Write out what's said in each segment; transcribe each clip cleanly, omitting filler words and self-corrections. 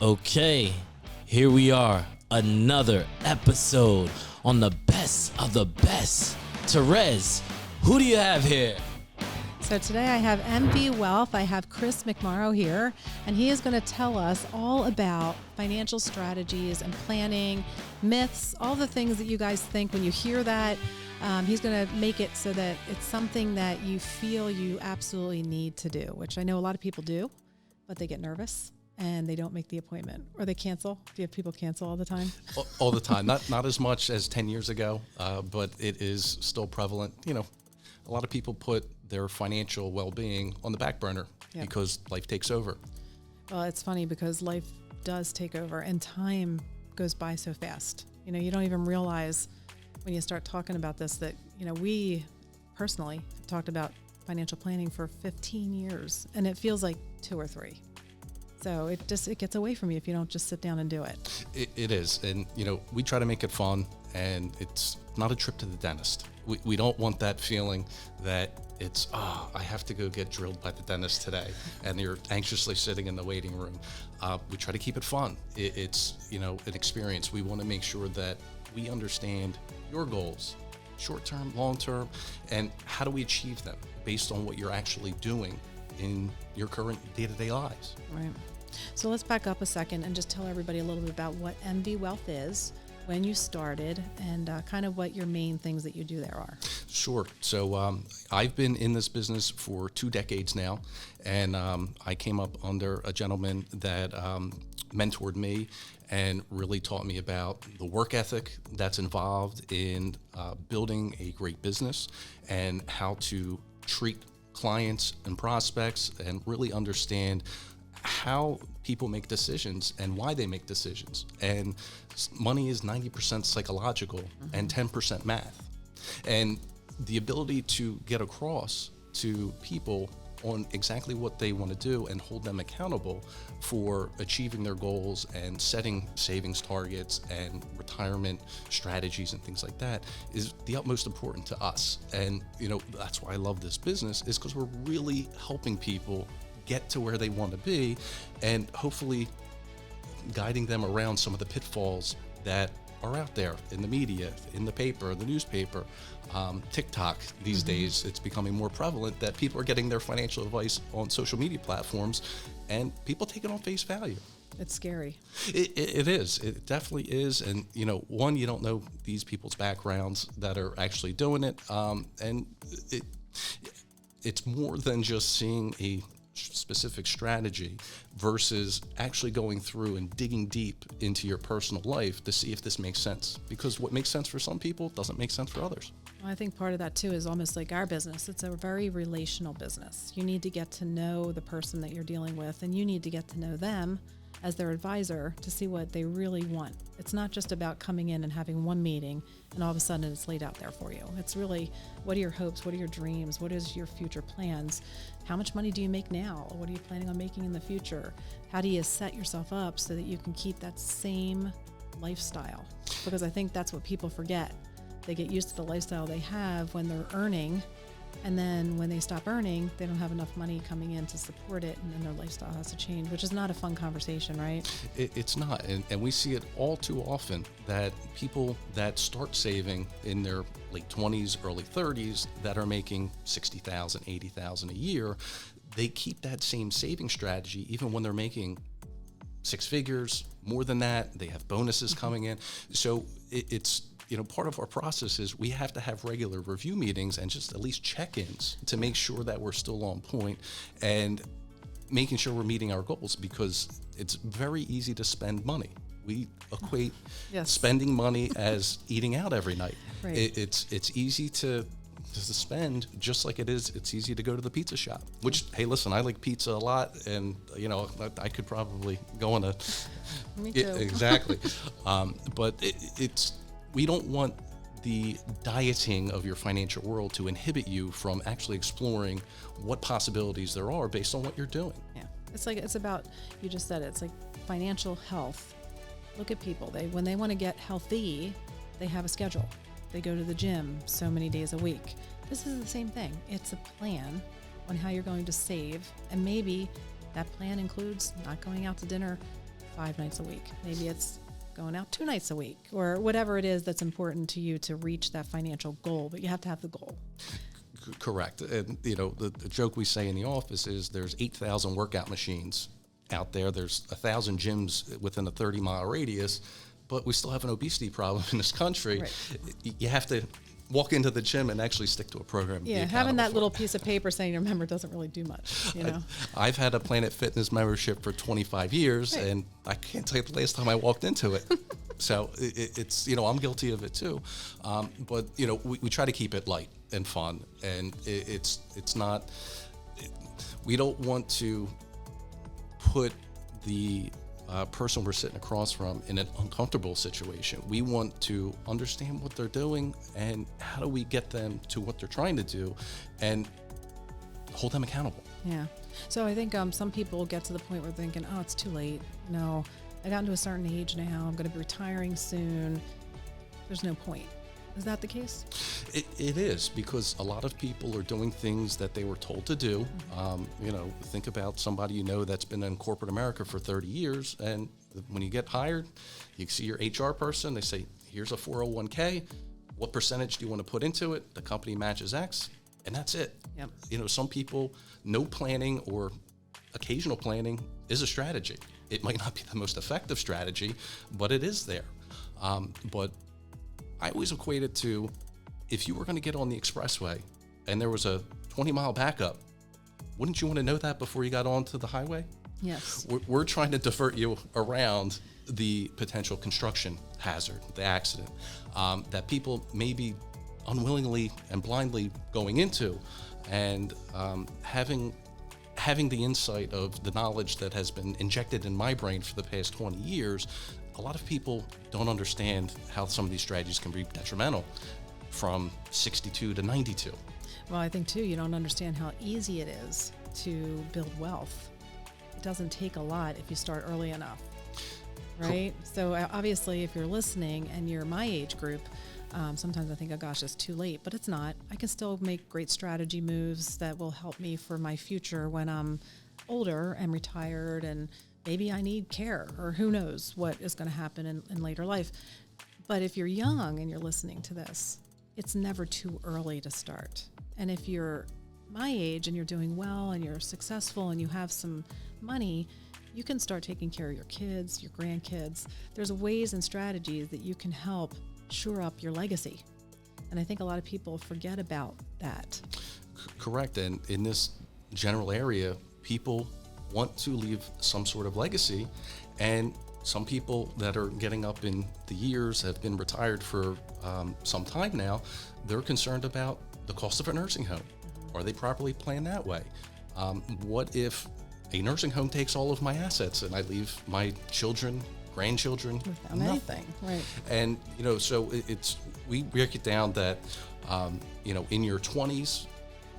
Okay, here we are, another episode on the best of the best. Terese, who do you have here? So today I have MV Wealth. I have Chris McMORROW here, and he is going to tell us all about financial strategies and planning, myths, all the things that you guys think when you hear that. He's going to make it so that it's something that you feel you absolutely need to do, which I know a lot of people do, but they get nervous and they don't make the appointment, or they cancel. Do you have people cancel all the time? All the time. Not as much as 10 years ago, but it is still prevalent. You know, a lot of people put their financial well-being on the back burner because life takes over. Well, it's funny because life does take over and time goes by so fast. You know, you don't even realize when you start talking about this that, you know, we personally have talked about financial planning for 15 years and it feels like 2 or 3. So it gets away from you if you don't just sit down and do it. It is. And, you know, we try to make it fun, and it's not a trip to the dentist. We don't want that feeling that it's, I have to go get drilled by the dentist today, and you're anxiously sitting in the waiting room. We try to keep it fun. It's, you know, an experience. We want to make sure that we understand your goals, short-term, long-term, and how do we achieve them based on what you're actually doing in your current day-to-day lives. Right. So let's back up a second and just tell everybody a little bit about what MV Wealth is, when you started, and kind of what your main things that you do there are. Sure. So I've been in this business for 2 decades now, and I came up under a gentleman that mentored me and really taught me about the work ethic that's involved in building a great business and how to treat clients and prospects and really understand how people make decisions and why they make decisions. And money is 90% psychological and 10% math. And the ability to get across to people on exactly what they want to do and hold them accountable for achieving their goals and setting savings targets and retirement strategies and things like that is the utmost important to us. And, you know, that's why I love this business, is because we're really helping people get to where they want to be and hopefully guiding them around some of the pitfalls that are out there in the media, in the paper, the newspaper, TikTok these days. It's becoming more prevalent that people are getting their financial advice on social media platforms, and people take it on face value. It's scary. It is. It definitely is. And, you know, one, you don't know these people's backgrounds that are actually doing it. And it's more than just seeing a specific strategy versus actually going through and digging deep into your personal life to see if this makes sense. Because what makes sense for some people doesn't make sense for others. Well, I think part of that too is almost like our business. It's a very relational business. You need to get to know the person that you're dealing with, and you need to get to know them as their advisor to see what they really want. It's not just about coming in and having one meeting and all of a sudden it's laid out there for you. It's really, what are your hopes? What are your dreams? What is your future plans? How much money do you make now? What are you planning on making in the future? How do you set yourself up so that you can keep that same lifestyle? Because I think that's what people forget. They get used to the lifestyle they have when they're earning, and then when they stop earning, they don't have enough money coming in to support it, and then their lifestyle has to change, which is not a fun conversation, right? It's not. And we see it all too often that people that start saving in their late 20s, early 30s that are making $60,000, $80,000 a year, they keep that same saving strategy even when they're making 6 figures, more than that. They have bonuses coming in. So it's, you know, part of our process is we have to have regular review meetings and just at least check-ins to make sure that we're still on point and making sure we're meeting our goals, because it's very easy to spend money. We equate spending money as eating out every night. Right. It's easy to spend, just like it's easy to go to the pizza shop, which, hey, listen, I like pizza a lot, and, you know, I could probably go on a... Me too. Exactly. But it's we don't want the dieting of your financial world to inhibit you from actually exploring what possibilities there are based on what you're doing. Yeah. It's about, you just said it, it's like financial health. Look at people. When they want to get healthy, they have a schedule. They go to the gym so many days a week. This is the same thing. It's a plan on how you're going to save, and maybe that plan includes not going out to dinner 5 nights a week. Maybe it's going out 2 nights a week, or whatever it is that's important to you to reach that financial goal. But you have to have the goal. Correct. And, the joke we say in the office is there's 8,000 workout machines out there. There's 1,000 gyms within a 30-mile radius, but we still have an obesity problem in this country. Right. You have to walk into the gym and actually stick to a program. Yeah, having that little piece of paper saying you're a member doesn't really do much, I've had a Planet Fitness membership for 25 years, right. and I can't tell you the last time I walked into it. So it's, I'm guilty of it too. But, we try to keep it light and fun, and it's not, we don't want to put the person we're sitting across from in an uncomfortable situation. We want to understand what they're doing and how do we get them to what they're trying to do and hold them accountable. Yeah. So I think some people get to the point where they're thinking, oh, it's too late. No, I got to a certain age now. I'm going to be retiring soon. There's no point. Is that the case? It is, because a lot of people are doing things that they were told to do. Think about somebody that's been in corporate America for 30 years, and when you get hired, you see your HR person, they say, here's a 401k, what percentage do you want to put into it? The company matches X, and that's it. Yep. Some people, no planning or occasional planning is a strategy. It might not be the most effective strategy, but it is there. But I always equate it to, if you were going to get on the expressway and there was a 20-mile backup, wouldn't you want to know that before you got onto the highway? Yes. We're trying to divert you around the potential construction hazard, the accident, that people may be unwillingly and blindly going into, and having the insight of the knowledge that has been injected in my brain for the past 20 years, a lot of people don't understand how some of these strategies can be detrimental from 62 to 92. Well, I think too, you don't understand how easy it is to build wealth. It doesn't take a lot if you start early enough, right? Cool. So obviously, if you're listening and you're my age group, sometimes I think, oh gosh, it's too late, but it's not. I can still make great strategy moves that will help me for my future when I'm older and retired, and maybe I need care, or who knows what is going to happen in later life. But if you're young and you're listening to this, it's never too early to start. And if you're my age and you're doing well and you're successful and you have some money, you can start taking care of your kids, your grandkids. There's ways and strategies that you can help shore up your legacy. And I think a lot of people forget about that. Correct. And in this general area, people want to leave some sort of legacy, and some people that are getting up in the years, have been retired for some time now, they're concerned about the cost of a nursing home. Are they properly planned that way? What if a nursing home takes all of my assets and I leave my children, grandchildren without nothing? Anything, right? And so we break it down that in your 20s,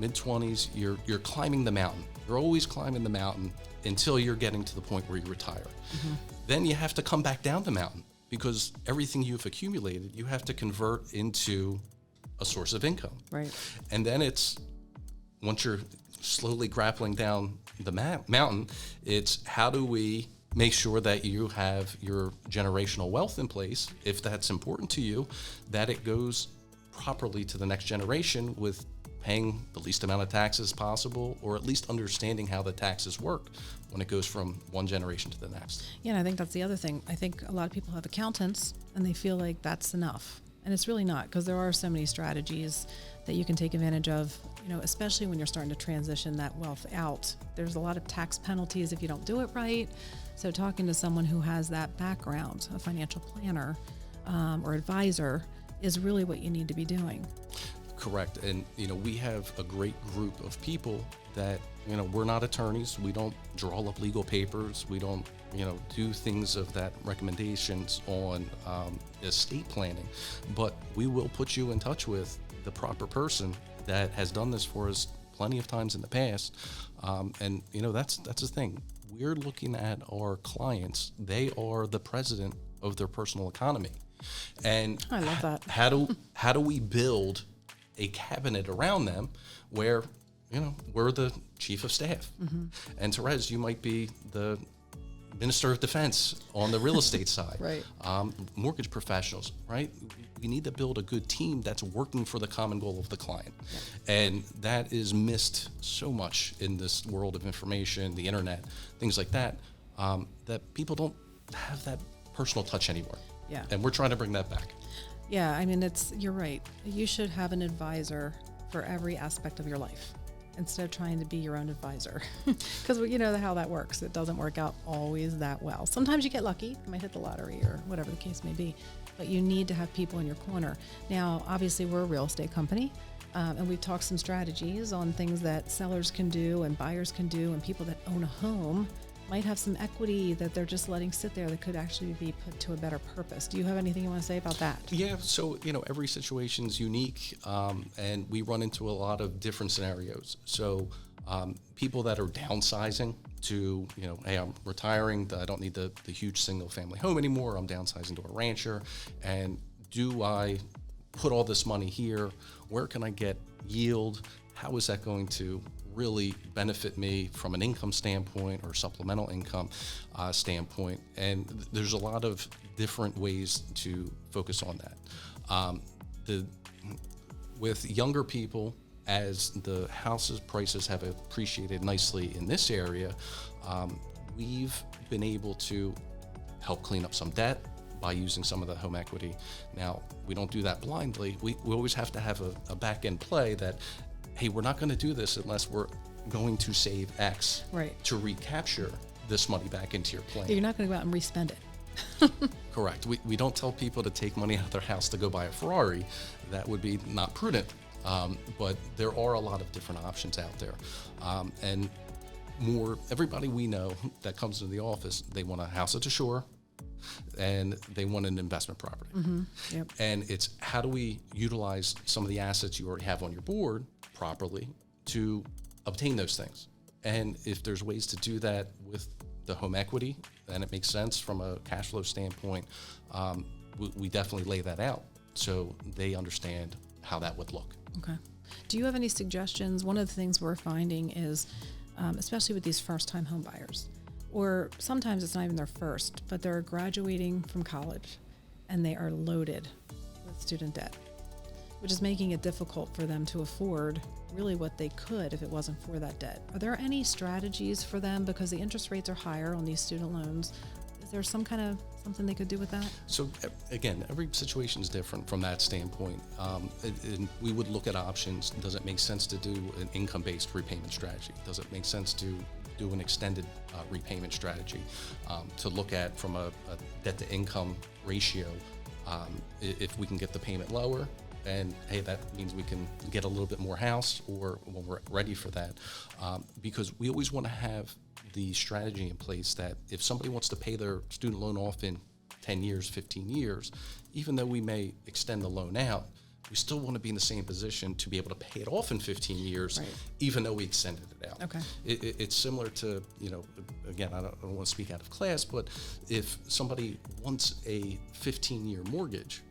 mid-20s, you're climbing the mountain. You're always climbing the mountain until you're getting to the point where you retire. Mm-hmm. Then you have to come back down the mountain, because everything you've accumulated, you have to convert into a source of income. Right. And then it's, once you're slowly grappling down the mountain, it's how do we make sure that you have your generational wealth in place, if that's important to you, that it goes properly to the next generation with paying the least amount of taxes possible, or at least understanding how the taxes work when it goes from one generation to the next. Yeah, and I think that's the other thing. I think a lot of people have accountants and they feel like that's enough. And it's really not, because there are so many strategies that you can take advantage of, especially when you're starting to transition that wealth out. There's a lot of tax penalties if you don't do it right. So talking to someone who has that background, a financial planner or advisor, is really what you need to be doing. Correct. And, we have a great group of people that, we're not attorneys. We don't draw up legal papers. We don't, do things of that recommendations on estate planning. But we will put you in touch with the proper person that has done this for us plenty of times in the past. And, that's the thing. We're looking at our clients. They are the president of their personal economy. And I love that. How do we build a cabinet around them where, we're the chief of staff. Mm-hmm. And Terese, you might be the Minister of Defense on the real estate side, Right. Mortgage professionals, right? We need to build a good team that's working for the common goal of the client. And that is missed so much in this world of information, the internet, things like that, that people don't have that personal touch anymore. Yeah. And we're trying to bring that back. Yeah, I mean, you're right. You should have an advisor for every aspect of your life instead of trying to be your own advisor. Because you know how that works. It doesn't work out always that well. Sometimes you get lucky, you might hit the lottery or whatever the case may be, but you need to have people in your corner. Now, obviously, we're a real estate company, and we've talked some strategies on things that sellers can do and buyers can do, and people that own a home might have some equity that they're just letting sit there that could actually be put to a better purpose. Do you have anything you want to say about that? Yeah, so, every situation is unique, and we run into a lot of different scenarios. So people that are downsizing to, hey, I'm retiring, I don't need the huge single family home anymore, I'm downsizing to a rancher, and do I put all this money here? Where can I get yield? How is that going to really benefit me from an income standpoint or supplemental income standpoint? And there's a lot of different ways to focus on that. With younger people, as the houses prices have appreciated nicely in this area, we've been able to help clean up some debt by using some of the home equity. Now, we don't do that blindly. We always have to have a back-end play that, hey, we're not going to do this unless we're going to save X to recapture this money back into your plan. You're not going to go out and respend it. Correct. We don't tell people to take money out of their house to go buy a Ferrari. That would be not prudent. But there are a lot of different options out there. And everybody we know that comes into the office, they want a house at the shore and they want an investment property. Mm-hmm. Yep. And it's how do we utilize some of the assets you already have on your board properly to obtain those things. And if there's ways to do that with the home equity, and it makes sense from a cash flow standpoint, we definitely lay that out so they understand how that would look. Okay. Do you have any suggestions? One of the things we're finding is, especially with these first-time home buyers, or sometimes it's not even their first, but they're graduating from college and they are loaded with student debt, which is making it difficult for them to afford really what they could if it wasn't for that debt. Are there any strategies for them because the interest rates are higher on these student loans? Is there some kind of something they could do with that? So again, every situation is different from that standpoint. And we would look at options. Does it make sense to do an income-based repayment strategy? Does it make sense to do an extended repayment strategy? To look at from a debt-to-income ratio, if we can get the payment lower, and hey, that means we can get a little bit more house, or when we're ready for that, because we always want to have the strategy in place that if somebody wants to pay their student loan off in 10 years, 15 years, even though we may extend the loan out, we still want to be in the same position to be able to pay it off in 15 years, even though we extended it out. Okay. It's similar to, again, I don't want to speak out of class, but if somebody wants a 15-year mortgage,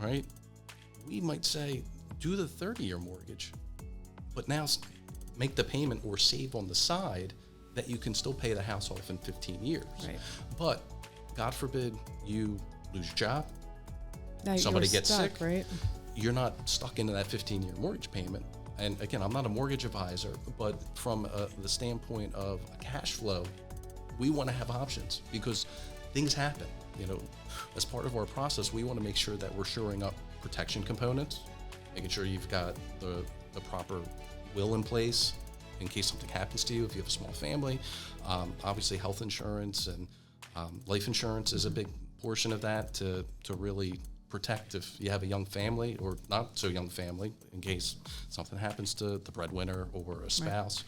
right, we might say, do the 30-year mortgage, but now make the payment or save on the side that you can still pay the house off in 15 years. Right. But God forbid you lose your job, Now somebody you're gets stuck, sick, right? You're not stuck into that 15-year mortgage payment. And again, I'm not a mortgage advisor, but from the standpoint of a cash flow, we want to have options because things happen. As part of our process, we want to make sure that we're shoring up protection components, making sure you've got the proper will in place in case something happens to you if you have a small family. Obviously, health insurance and life insurance is a big portion of that to really protect if you have a young family or not so young family in case something happens to the breadwinner or a spouse.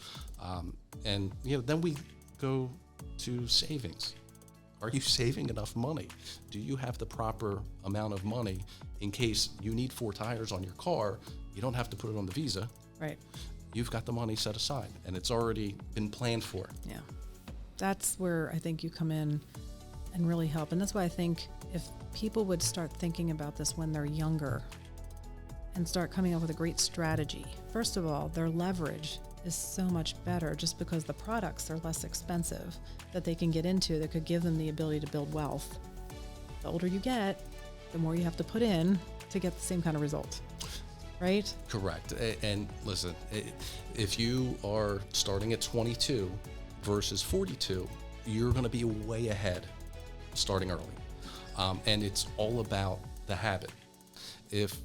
And then we go to savings. Are you saving enough money? Do you have the proper amount of money in case you need 4 tires on your car? You don't have to put it on the Visa. Right. You've got the money set aside and it's already been planned for. Yeah. That's where I think you come in and really help. And that's why I think if people would start thinking about this when they're younger and start coming up with a great strategy, first of all, their leverage is so much better just because the products are less expensive that they can get into that could give them the ability to build wealth. The older you get, the more you have to put in to get the same kind of result, right? Correct. And listen, if you are starting at 22 versus 42, you're going to be way ahead starting early. And it's all about the habit. If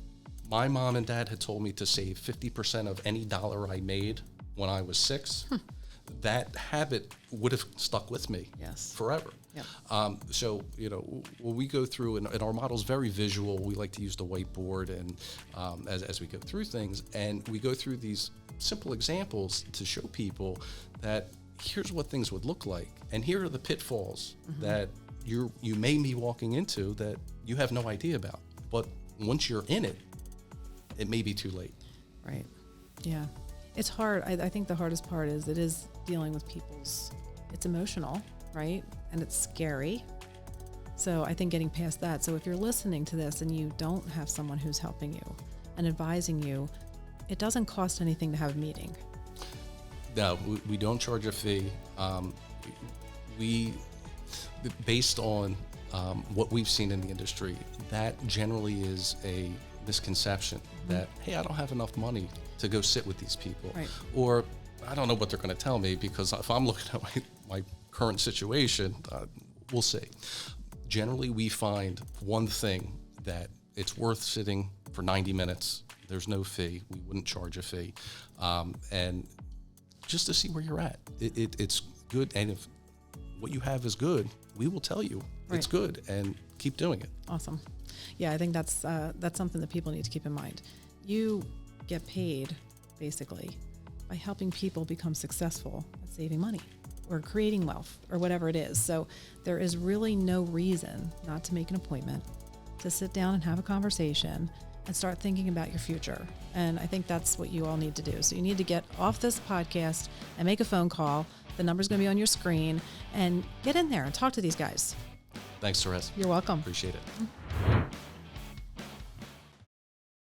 my mom and dad had told me to save 50% of any dollar I made when I was 6, that habit would have stuck with me forever. Yep. So, when we go through, and our model's very visual, we like to use the whiteboard and as we go through things, and we go through these simple examples to show people that here's what things would look like, and here are the pitfalls that you may be walking into that you have no idea about. But once you're in it, it may be too late. Right. Yeah. It's hard. I think the hardest part is it is dealing with it's emotional, right? And it's scary. So I think getting past that. So if you're listening to this and you don't have someone who's helping you and advising you, it doesn't cost anything to have a meeting. No, we don't charge a fee. Based on what we've seen in the industry, that generally is a misconception that, hey, I don't have enough money to go sit with these people. Right. Or I don't know what they're going to tell me, because if I'm looking at my current situation, we'll see. Generally, we find one thing that it's worth sitting for 90 minutes. There's no fee. We wouldn't charge a fee. And just to see where you're at. It's good. And if what you have is good, we will tell you it's good, and keep doing it. Awesome. Yeah, I think that's something that people need to keep in mind. You get paid basically by helping people become successful at saving money or creating wealth or whatever it is. So there is really no reason not to make an appointment, to sit down and have a conversation and start thinking about your future. And I think that's what you all need to do. So you need to get off this podcast and make a phone call. The number's going to be on your screen, and get in there and talk to these guys. Thanks, Terese. You're welcome. Appreciate it.